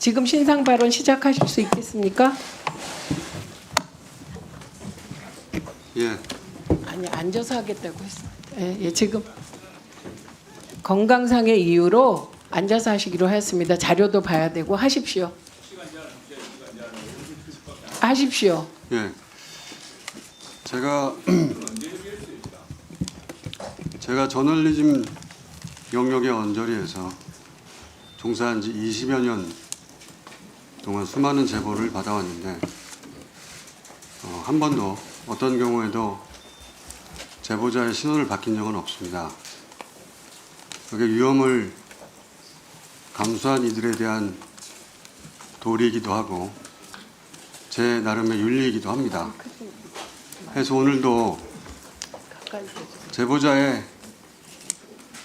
지금 신상 발언 시작하실 수 있겠습니까? 예, 아니, 앉아서 하겠다고 했어요. 예, 지금 건강상의 이유로 앉아서 하시기로 하였습니다. 자료도 봐야 되고 하십시오. 하십시오. 예. 제가 저널리즘 영역의 언저리에서 종사한 지 20여 년 동안 수많은 제보를 받아왔는데 한 번도 어떤 경우에도 제보자의 신원을 밝힌 적은 없습니다. 그게 위험을 감수한 이들에 대한 도리이기도 하고 제 나름의 윤리이기도 합니다. 그래서 오늘도 제보자의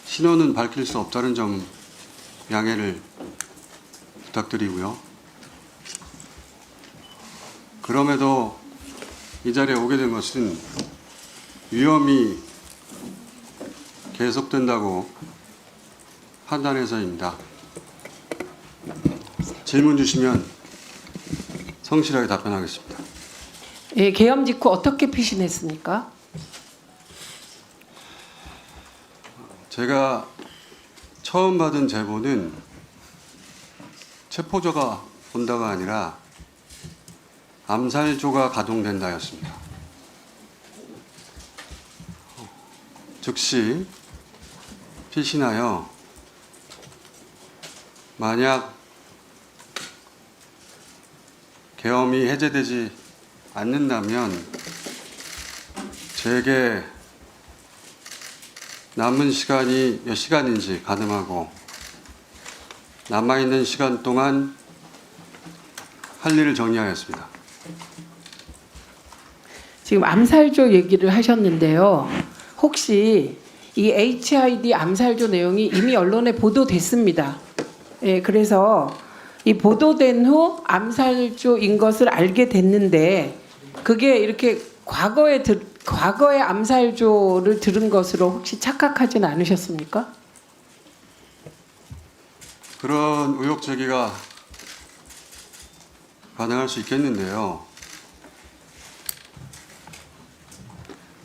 신원은 밝힐 수 없다는 점 양해를 부탁드리고요. 그럼에도 이 자리에 오게 된 것은 위험이 계속된다고 판단해서입니다. 질문 주시면 성실하게 답변하겠습니다. 예, 계엄 직후 어떻게 피신했습니까? 제가 처음 받은 제보는 체포자가 온다가 아니라 암살조가 가동된다였습니다. 즉시 피신하여 만약 계엄이 해제되지 않는다면 제게 남은 시간이 몇 시간인지 가늠하고 남아있는 시간 동안 할 일을 정리하였습니다. 지금 암살조 얘기를 하셨는데요. 혹시 이 HID 암살조 내용이 이미 언론에 보도됐습니다. 예, 그래서 이 보도된 후 암살조인 것을 알게 됐는데 그게 이렇게 과거에 암살조를 들은 것으로 혹시 착각하진 않으셨습니까? 그런 의혹 제기가 가능할 수 있겠는데요.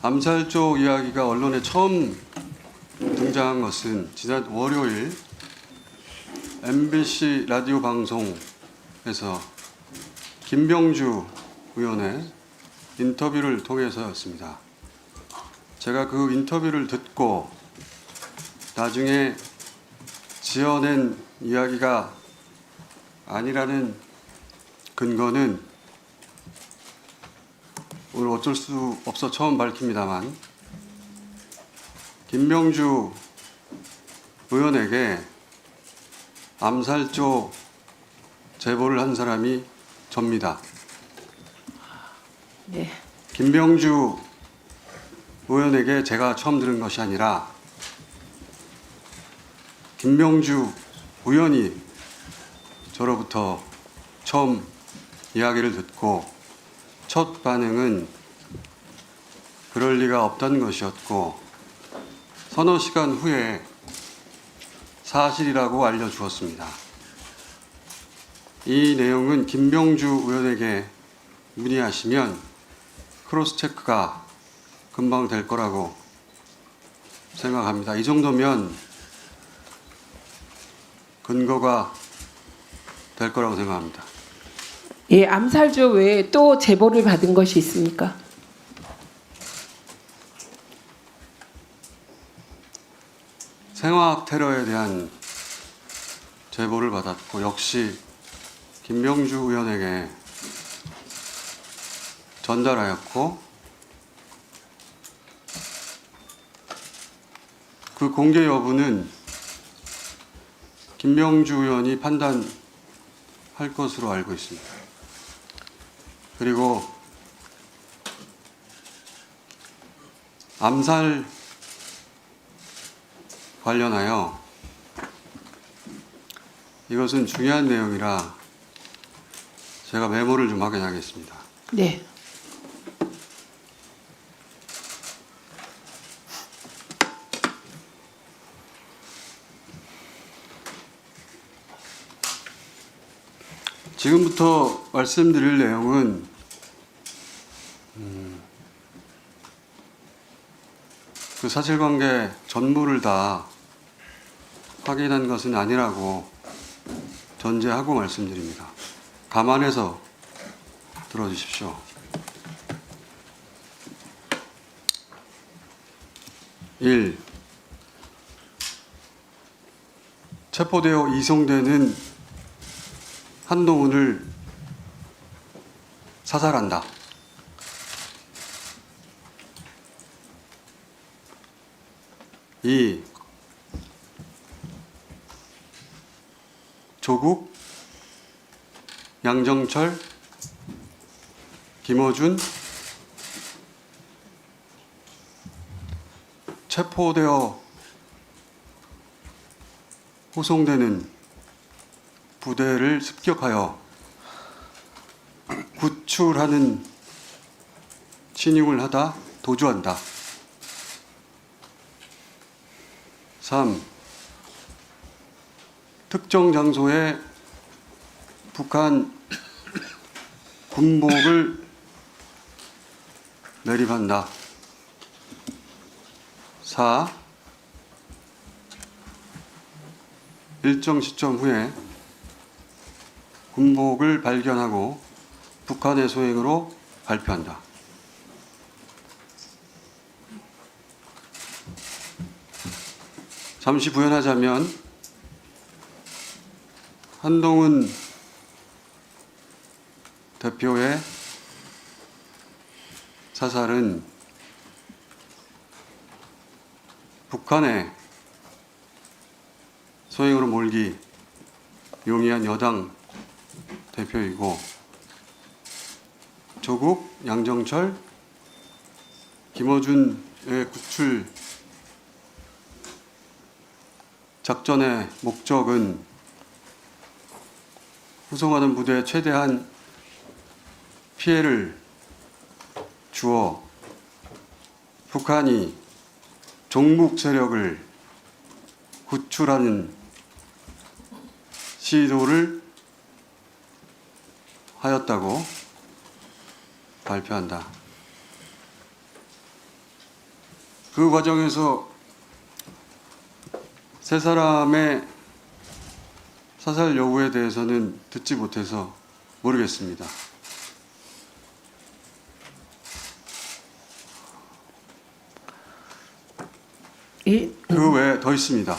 암살조 이야기가 언론에 처음 등장한 것은 지난 월요일 MBC 라디오 방송에서 김병주 의원의 인터뷰를 통해서였습니다. 제가 그 인터뷰를 듣고 나중에 지어낸 이야기가 아니라는 근거는 오늘 어쩔 수 없어 처음 밝힙니다만 김병주 의원에게 암살조 제보를 한 사람이 접니다. 네. 김병주 의원에게 제가 처음 들은 것이 아니라 김병주 의원이 저로부터 처음 이야기를 듣고 첫 반응은 그럴 리가 없다는 것이었고 서너 시간 후에 사실이라고 알려주었습니다. 이 내용은 김병주 의원에게 문의하시면 크로스 체크가 금방 될 거라고 생각합니다. 이 정도면 근거가 될 거라고 생각합니다. 예, 암살조 외에 또 제보를 받은 것이 있습니까? 생화학 테러에 대한 제보를 받았고 역시 김병주 의원에게 전달하였고 그 공개 여부는 김병주 의원이 판단할 것으로 알고 있습니다. 그리고 암살 관련하여 이것은 중요한 내용이라 제가 메모를 좀 확인하겠습니다. 네. 지금부터 말씀드릴 내용은 그 사실관계 전부를 다 확인한 것은 아니라고 전제하고 말씀드립니다. 감안해서 들어주십시오. 1. 체포되어 이송되는 한동훈을 사살한다. 2. 조국, 양정철, 김어준 체포되어 호송되는 부대를 습격하여 구출하는 신용을 하다 도주한다. 3. 특정 장소에 북한 군복을 매립한다. 4. 일정 시점 후에 군복을 발견하고 북한의 소행으로 발표한다. 잠시 부연하자면 한동훈 대표의 사살은 북한의 소행으로 몰기 용이한 여당 대표이고 조국, 양정철, 김어준의 구출 작전의 목적은 후송하는 부대에 최대한 피해를 주어 북한이 종북 세력을 구출하는 시도를 하였다고 발표한다. 그 과정에서 세 사람의 사살 여부에 대해서는 듣지 못해서 모르겠습니다. 그 외에 더 있습니다.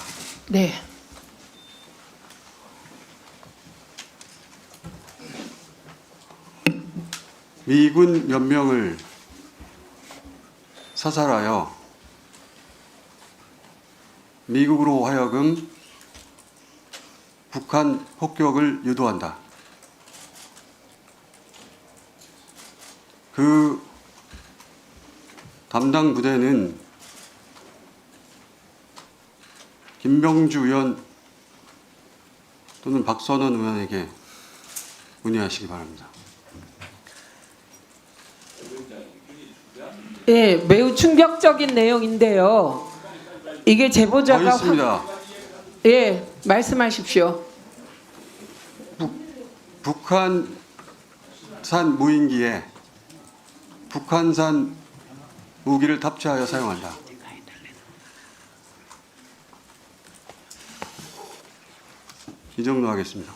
네. 미군 몇 명을 사살하여 미국으로 하여금 북한 폭격을 유도한다. 그 담당 부대는 김병주 의원 또는 박선원 의원에게 문의하시기 바랍니다. 예, 매우 충격적인 내용인데요. 이게 더 제보자가 있습니다. 예, 말씀하십시오. 북한산 무인기에 북한산 무기를 탑재하여 사용한다. 이 정도 하겠습니다.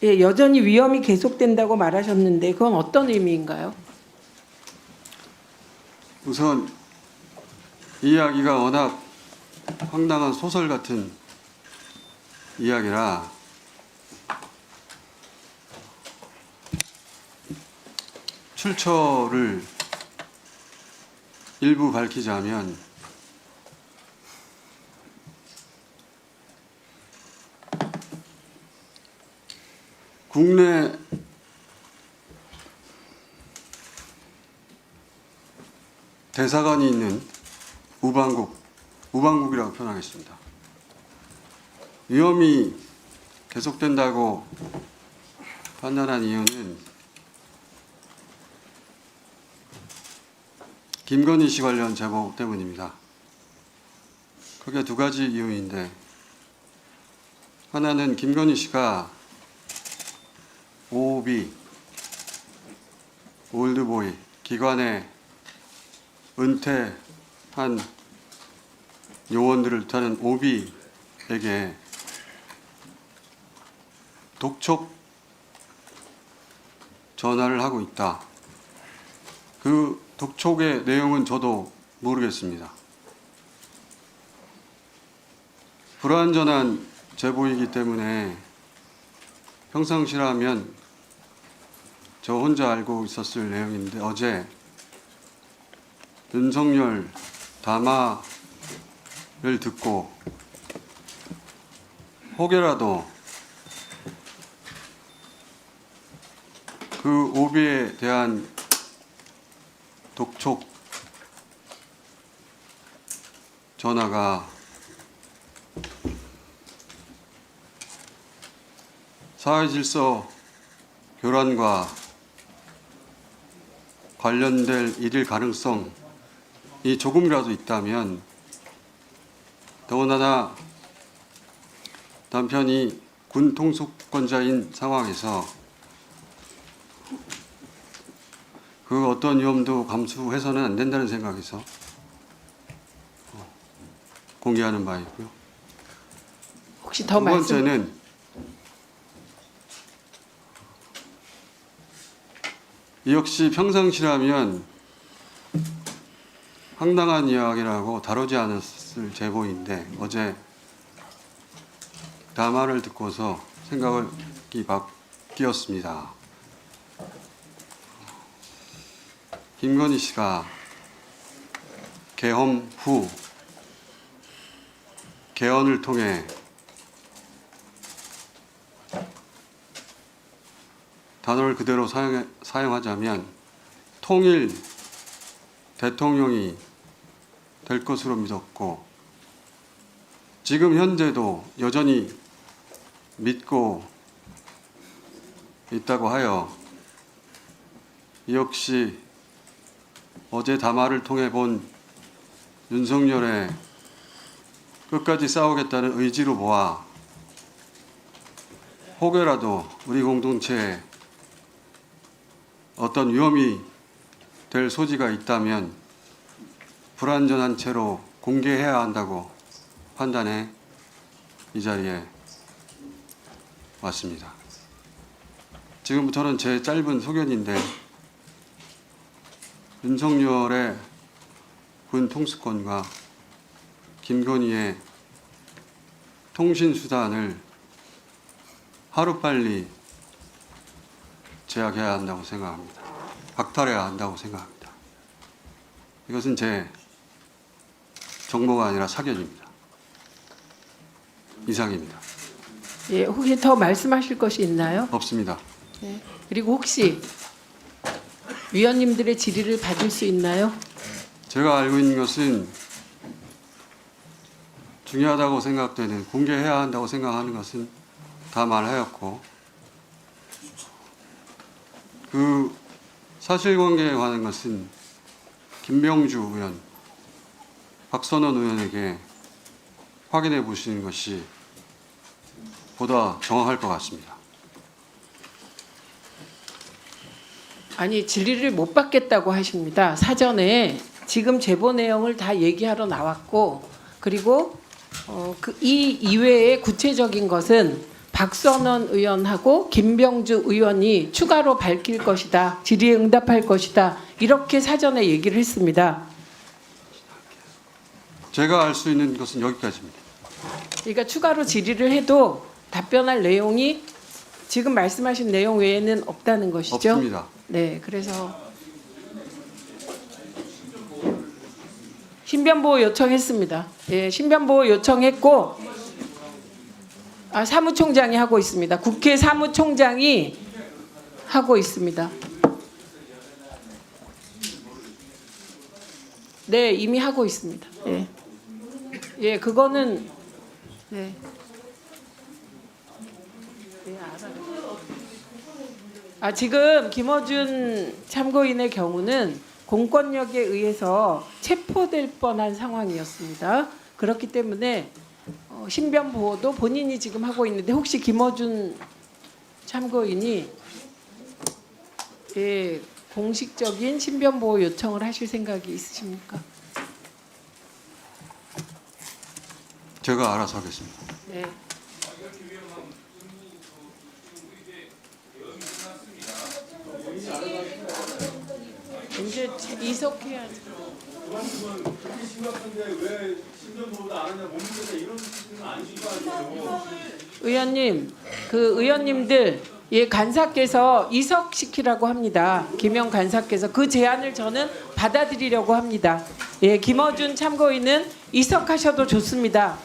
예, 여전히 위험이 계속된다고 말하셨는데 그건 어떤 의미인가요? 우선 이 이야기가 워낙 황당한 소설 같은 이야기라 출처를 일부 밝히자면 국내 대사관이 있는 우방국이라고 표현하겠습니다. 위험이 계속된다고 판단한 이유는 김건희 씨 관련 제보 때문입니다. 크게 두 가지 이유인데 하나는 김건희 씨가 OB, 올드보이, 기관에 은퇴한 요원들을 타는 OB에게 독촉 전화를 하고 있다. 그 독촉의 내용은 저도 모르겠습니다. 불완전한 제보이기 때문에 평상시라면 저 혼자 알고 있었을 내용인데 어제 윤석열 담화를 듣고 혹여라도 그 오비에 대한 독촉 전화가 사회질서 교란과 관련될 일일 가능성이 조금이라도 있다면, 더군다나 남편이 군 통수권자인 상황에서 그 어떤 위험도 감수해서는 안 된다는 생각에서 공개하는 바이고요. 혹시 더 두 말씀? 번째는 역시 평상시라면 황당한 이야기라고 다루지 않았을 제보인데 어제 담화를 듣고서 생각이 바뀌었습니다. 김건희 씨가 계엄 후 개헌을 통해 단어를 그대로 사용하자면 통일 대통령이 될 것으로 믿었고 지금 현재도 여전히 믿고 있다고 하여 역시 어제 담화를 통해 본 윤석열의 끝까지 싸우겠다는 의지로 보아 혹여라도 우리 공동체에 어떤 위험이 될 소지가 있다면 불완전한 채로 공개해야 한다고 판단해 이 자리에 왔습니다. 지금부터는 제 짧은 소견인데 윤석열의 군 통수권과 김건희의 통신수단을 하루빨리 제약해야 한다고 생각합니다. 박탈해야 한다고 생각합니다. 이것은 제 정보가 아니라 사견입니다. 이상입니다. 예, 혹시 더 말씀하실 것이 있나요? 없습니다. 네. 그리고 혹시 위원님들의 질의를 받을 수 있나요? 제가 알고 있는 것은 중요하다고 생각되는, 공개해야 한다고 생각하는 것은 다 말하였고 그 사실관계에 관한 것은 김병주 의원, 박선원 의원에게 확인해 보시는 것이 보다 정확할 것 같습니다. 아니 질의를 못 받겠다고 하십니다. 사전에 지금 제보 내용을 다 얘기하러 나왔고 그리고 이 이외에 구체적인 것은 박선원 의원하고 김병주 의원이 추가로 밝힐 것이다. 질의에 응답할 것이다. 이렇게 사전에 얘기를 했습니다. 제가 알 수 있는 것은 여기까지입니다. 그러니까 추가로 질의를 해도 답변할 내용이 지금 말씀하신 내용 외에는 없다는 것이죠. 없습니다. 네, 그래서 신변보호 요청했습니다. 예, 신변보호 요청했고 사무총장이 하고 있습니다. 국회 사무총장이 하고 있습니다. 네, 이미 하고 있습니다. 예, 예, 그거는 네. 네, 알아요. 지금 김어준 참고인의 경우는 공권력에 의해서 체포될 뻔한 상황이었습니다. 그렇기 때문에 신변 보호도 본인이 지금 하고 있는데 혹시 김어준 참고인이 공식적인 신변 보호 요청을 하실 생각이 있으십니까? 제가 알아서 하겠습니다. 네. 이제 이석해야죠. 그렇게 심각한데 왜 신변보호도 안 하냐, 못 믿겠다 이런 식은 아니실 거 아니에요. 의원님, 그 의원님들 간사께서 이석시키라고 합니다. 김영 간사께서 그 제안을 저는 받아들이려고 합니다. 김어준 참고인은 이석하셔도 좋습니다.